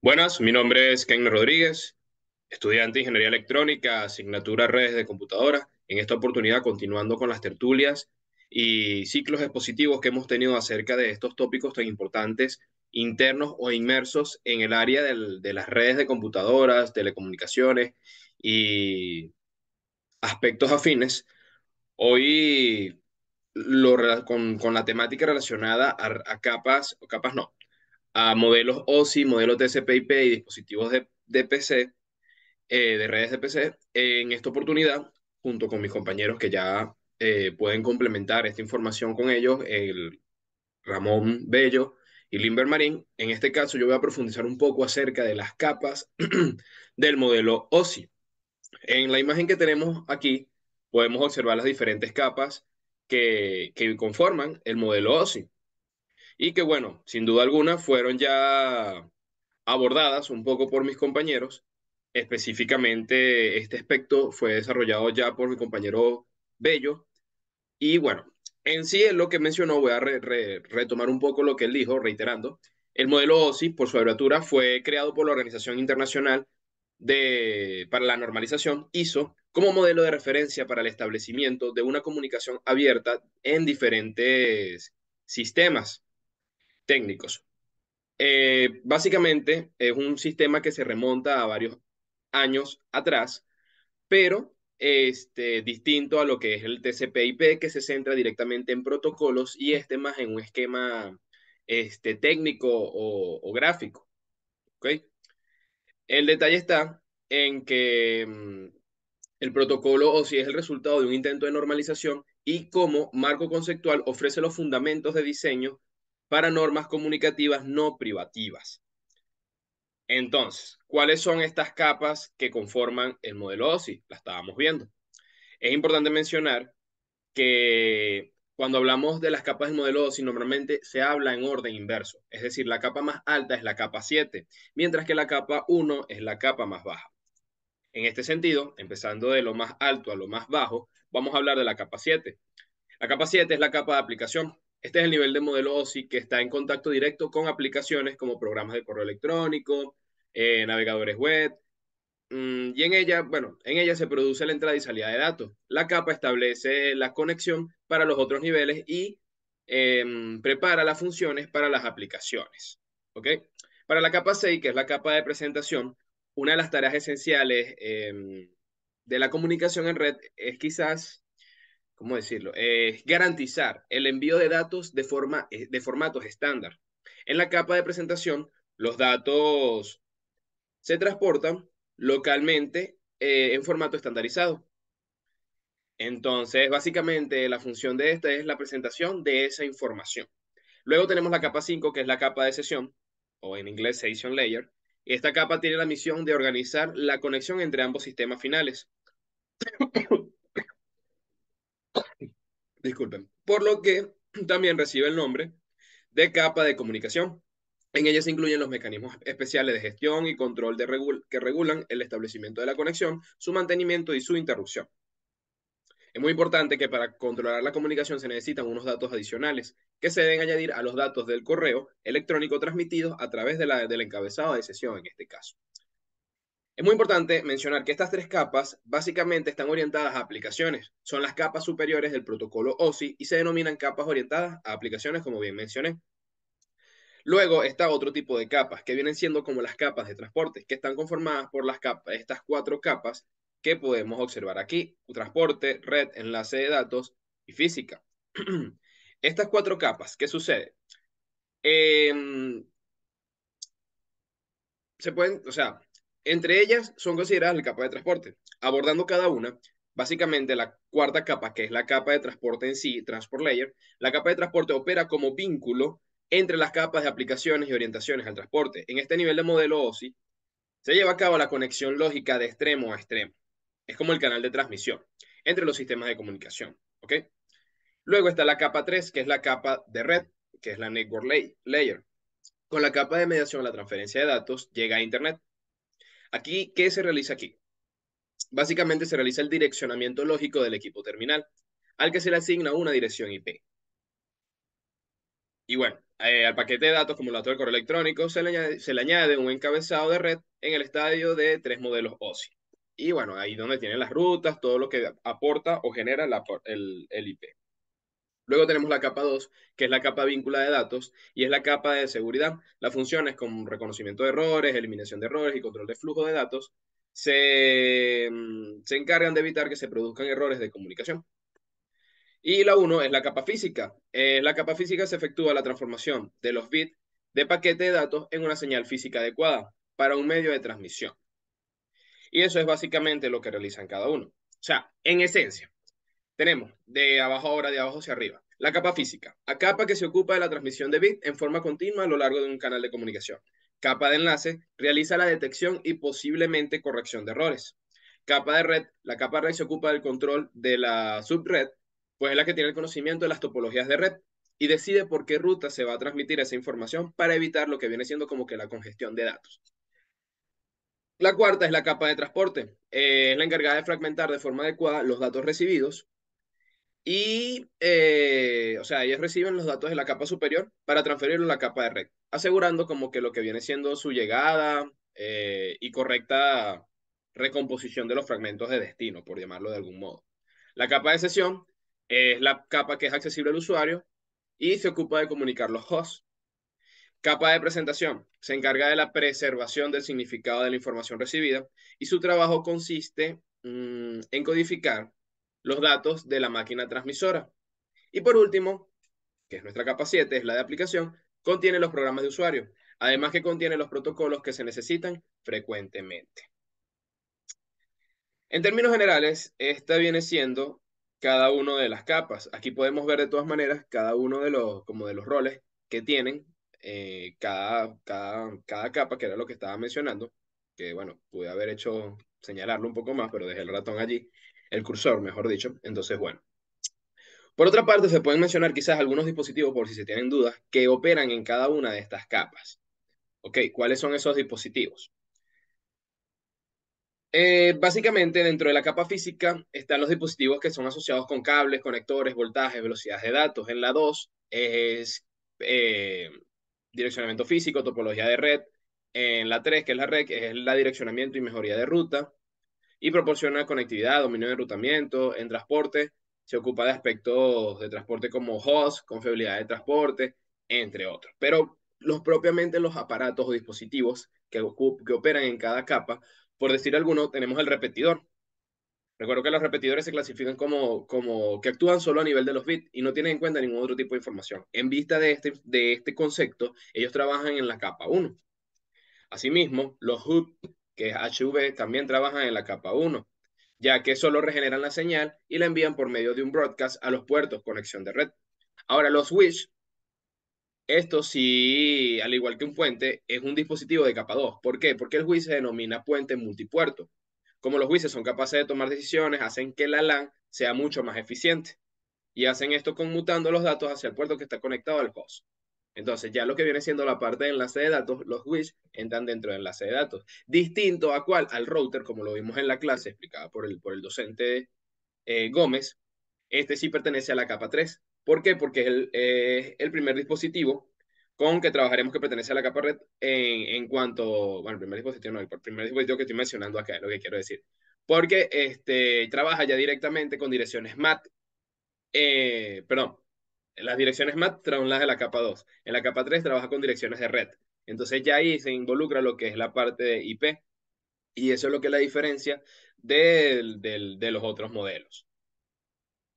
Buenas, mi nombre es Ken Rodríguez, estudiante de Ingeniería Electrónica, asignatura Redes de Computadora. En esta oportunidad, continuando con las tertulias y ciclos expositivos que hemos tenido acerca de estos tópicos tan importantes, internos o inmersos en el área de las redes de computadoras, telecomunicaciones y aspectos afines. Hoy, con la temática relacionada a capas, o capas no, a modelos OSI, modelos TCP/IP y dispositivos de PC, de redes de PC. En esta oportunidad, junto con mis compañeros que ya pueden complementar esta información con ellos, el Ramón Bello y Limber Marín, en este caso yo voy a profundizar un poco acerca de las capas del modelo OSI. En la imagen que tenemos aquí, podemos observar las diferentes capas que conforman el modelo OSI y que, bueno, sin duda alguna fueron ya abordadas un poco por mis compañeros. Específicamente, este aspecto fue desarrollado ya por mi compañero Bello. Y bueno, en sí, en lo que mencionó, voy a retomar un poco lo que él dijo, reiterando. El modelo OSI, por su abreviatura, fue creado por la Organización Internacional para la Normalización, ISO, como modelo de referencia para el establecimiento de una comunicación abierta en diferentes sistemas técnicos. Básicamente es un sistema que se remonta a varios años atrás, pero distinto a lo que es el TCP/IP, que se centra directamente en protocolos y este más en un esquema técnico o gráfico. ¿Ok? El detalle está en que el protocolo o si es el resultado de un intento de normalización y como marco conceptual ofrece los fundamentos de diseño para normas comunicativas no privativas. Entonces, ¿cuáles son estas capas que conforman el modelo OSI? La estábamos viendo. Es importante mencionar que cuando hablamos de las capas del modelo OSI, normalmente se habla en orden inverso. Es decir, la capa más alta es la capa 7, mientras que la capa 1 es la capa más baja. En este sentido, empezando de lo más alto a lo más bajo, vamos a hablar de la capa 7. La capa 7 es la capa de aplicación. Este es el nivel de modelo OSI que está en contacto directo con aplicaciones como programas de correo electrónico, navegadores web, y en ella, bueno, en ella se produce la entrada y salida de datos. La capa establece la conexión para los otros niveles y prepara las funciones para las aplicaciones. ¿Ok? Para la capa 6, que es la capa de presentación, una de las tareas esenciales de la comunicación en red es quizás, ¿cómo decirlo? Es garantizar el envío de datos de formatos estándar. En la capa de presentación, los datos se transportan localmente en formato estandarizado. Entonces, básicamente, la función de esta es la presentación de esa información. Luego tenemos la capa 5, que es la capa de sesión, o en inglés Session Layer. Esta capa tiene la misión de organizar la conexión entre ambos sistemas finales. Disculpen. Por lo que también recibe el nombre de capa de comunicación. En ella se incluyen los mecanismos especiales de gestión y control que regulan el establecimiento de la conexión, su mantenimiento y su interrupción. Es muy importante que para controlar la comunicación se necesitan unos datos adicionales que se deben añadir a los datos del correo electrónico transmitidos a través del encabezado de sesión en este caso. Es muy importante mencionar que estas tres capas básicamente están orientadas a aplicaciones. Son las capas superiores del protocolo OSI y se denominan capas orientadas a aplicaciones, como bien mencioné. Luego está otro tipo de capas, que vienen siendo como las capas de transporte, que están conformadas por estas cuatro capas que podemos observar aquí: transporte, red, enlace de datos y física. Estas cuatro capas, ¿qué sucede? Eh, o sea, entre ellas son consideradas la capa de transporte. Abordando cada una, básicamente la cuarta capa, que es la capa de transporte en sí, Transport Layer, la capa de transporte opera como vínculo entre las capas de aplicaciones y orientaciones al transporte. En este nivel de modelo OSI, se lleva a cabo la conexión lógica de extremo a extremo. Es como el canal de transmisión entre los sistemas de comunicación. ¿Ok? Luego está la capa 3, que es la capa de red, que es la Network Layer. Con la capa de mediación, la transferencia de datos llega a Internet. Aquí, ¿qué se realiza aquí? Básicamente se realiza el direccionamiento lógico del equipo terminal, al que se le asigna una dirección IP. Y bueno, Al paquete de datos como los datos del correo electrónico se le añade un encabezado de red en el estadio de tres modelos OSI. Y bueno, ahí donde tienen las rutas, todo lo que aporta o genera el IP. Luego tenemos la capa 2, que es la capa víncula de datos y es la capa de seguridad. Las funciones como reconocimiento de errores, eliminación de errores y control de flujo de datos se encargan de evitar que se produzcan errores de comunicación. Y la uno es la capa física. La capa física se efectúa la transformación de los bits de paquete de datos en una señal física adecuada para un medio de transmisión. Y eso es básicamente lo que realizan cada uno. O sea, en esencia, tenemos de abajo ahora, de abajo hacia arriba, la capa física, la capa que se ocupa de la transmisión de bits en forma continua a lo largo de un canal de comunicación. Capa de enlace realiza la detección y posiblemente corrección de errores. Capa de red, la capa de red se ocupa del control de la subred, pues es la que tiene el conocimiento de las topologías de red y decide por qué ruta se va a transmitir esa información para evitar lo que viene siendo como que la congestión de datos. La cuarta es la capa de transporte. Es la encargada de fragmentar de forma adecuada los datos recibidos y, o sea, ellos reciben los datos de la capa superior para transferirlos a la capa de red, asegurando como que lo que viene siendo su llegada y correcta recomposición de los fragmentos de destino, por llamarlo de algún modo. La capa de sesión es la capa que es accesible al usuario y se ocupa de comunicar los hosts. Capa de presentación. Se encarga de la preservación del significado de la información recibida y su trabajo consiste en codificar los datos de la máquina transmisora. Y por último, que es nuestra capa 7, es la de aplicación, contiene los programas de usuario, además que contiene los protocolos que se necesitan frecuentemente. En términos generales, esta viene siendo cada una de las capas. Aquí podemos ver de todas maneras cada uno de los, como de los roles que tienen cada capa, que era lo que estaba mencionando, que bueno, pude haber hecho señalarlo un poco más, pero dejé el ratón allí, el cursor, mejor dicho. Entonces, bueno. Por otra parte, se pueden mencionar quizás algunos dispositivos, por si se tienen dudas, que operan en cada una de estas capas. Ok, ¿cuáles son esos dispositivos? Básicamente, dentro de la capa física están los dispositivos que son asociados con cables, conectores, voltajes, velocidades de datos. En la 2 es eh, direccionamiento físico, topología de red. En la 3, que es la red, que es la direccionamiento y mejoría de ruta. Y proporciona conectividad, dominio de enrutamiento. En transporte se ocupa de aspectos de transporte como host, confiabilidad de transporte, entre otros. Pero propiamente los aparatos o dispositivos que operan en cada capa, por decir alguno, tenemos el repetidor. Recuerdo que los repetidores se clasifican como que actúan solo a nivel de los bits y no tienen en cuenta ningún otro tipo de información. En vista de este concepto, ellos trabajan en la capa 1. Asimismo, los hub, que es HV, también trabajan en la capa 1, ya que solo regeneran la señal y la envían por medio de un broadcast a los puertos, conexión de red. Ahora, los switch, esto sí, al igual que un puente, es un dispositivo de capa 2. ¿Por qué? Porque el switch se denomina puente multipuerto. Como los switches son capaces de tomar decisiones, hacen que la LAN sea mucho más eficiente y hacen esto conmutando los datos hacia el puerto que está conectado al host. Entonces, ya lo que viene siendo la parte de enlace de datos, los switch entran dentro del enlace de datos. Distinto a cuál, al router, como lo vimos en la clase explicada por el docente Gómez, este sí pertenece a la capa 3. ¿Por qué? Porque es el primer dispositivo con que trabajaremos que pertenece a la capa red en cuanto, bueno, el primer dispositivo no, el primer dispositivo que estoy mencionando acá es lo que quiero decir. Porque trabaja ya directamente con direcciones MAT, perdón, las direcciones MAT son las de la capa 2. En la capa 3 trabaja con direcciones de red. Entonces ya ahí se involucra lo que es la parte de IP. Y eso es lo que es la diferencia de los otros modelos.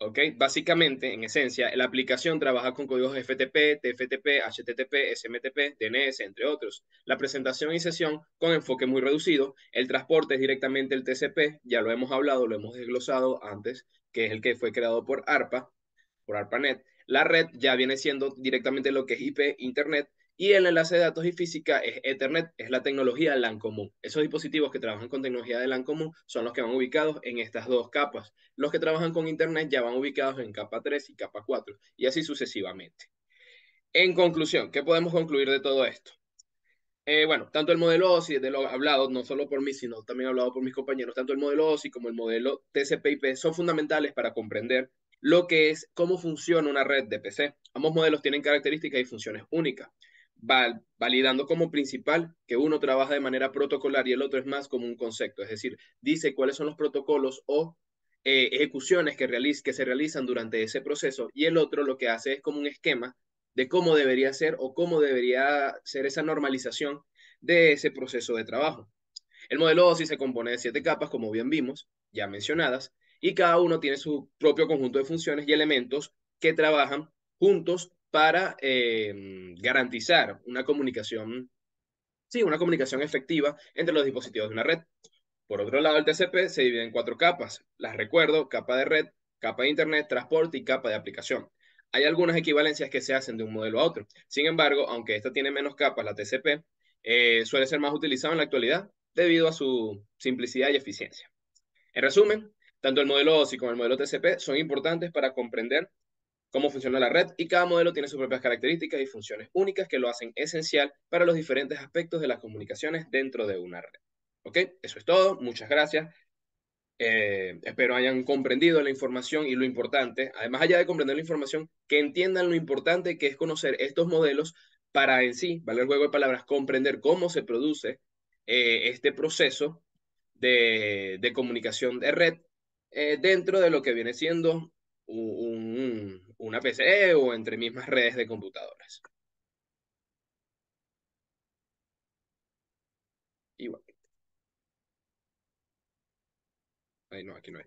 ¿Ok? Básicamente, en esencia, la aplicación trabaja con códigos FTP, TFTP, HTTP, SMTP, DNS, entre otros. La presentación y sesión con enfoque muy reducido. El transporte es directamente el TCP, ya lo hemos hablado, lo hemos desglosado antes, que es el que fue creado por ARPANET. La red ya viene siendo directamente lo que es IP, Internet, y el enlace de datos y física es Ethernet, es la tecnología LAN común. Esos dispositivos que trabajan con tecnología de LAN común son los que van ubicados en estas dos capas. Los que trabajan con Internet ya van ubicados en capa 3 y capa 4, y así sucesivamente. En conclusión, ¿qué podemos concluir de todo esto? Bueno, tanto el modelo OSI, de lo hablado, no solo por mí, sino también hablado por mis compañeros, tanto el modelo OSI como el modelo TCP/IP son fundamentales para comprender lo que es cómo funciona una red de PC. Ambos modelos tienen características y funciones únicas, validando como principal que uno trabaja de manera protocolar y el otro es más como un concepto, es decir, dice cuáles son los protocolos o ejecuciones que se realizan durante ese proceso y el otro lo que hace es como un esquema de cómo debería ser o cómo debería ser esa normalización de ese proceso de trabajo. El modelo OSI se compone de 7 capas, como bien vimos, ya mencionadas, y cada uno tiene su propio conjunto de funciones y elementos que trabajan juntos para garantizar una comunicación, sí, una comunicación efectiva entre los dispositivos de una red. Por otro lado, el TCP se divide en 4 capas. Las recuerdo: capa de red, capa de internet, transporte y capa de aplicación. Hay algunas equivalencias que se hacen de un modelo a otro. Sin embargo, aunque esta tiene menos capas, la TCP, suele ser más utilizada en la actualidad debido a su simplicidad y eficiencia. En resumen, tanto el modelo OSI como el modelo TCP son importantes para comprender cómo funciona la red y cada modelo tiene sus propias características y funciones únicas que lo hacen esencial para los diferentes aspectos de las comunicaciones dentro de una red. ¿Ok? Eso es todo. Muchas gracias. Espero hayan comprendido la información y lo importante, además allá de comprender la información, que entiendan lo importante que es conocer estos modelos para en sí, vale el juego de palabras, comprender cómo se produce este proceso de comunicación de red dentro de lo que viene siendo una PC o entre mismas redes de computadoras. Igual, ahí no, aquí no hay.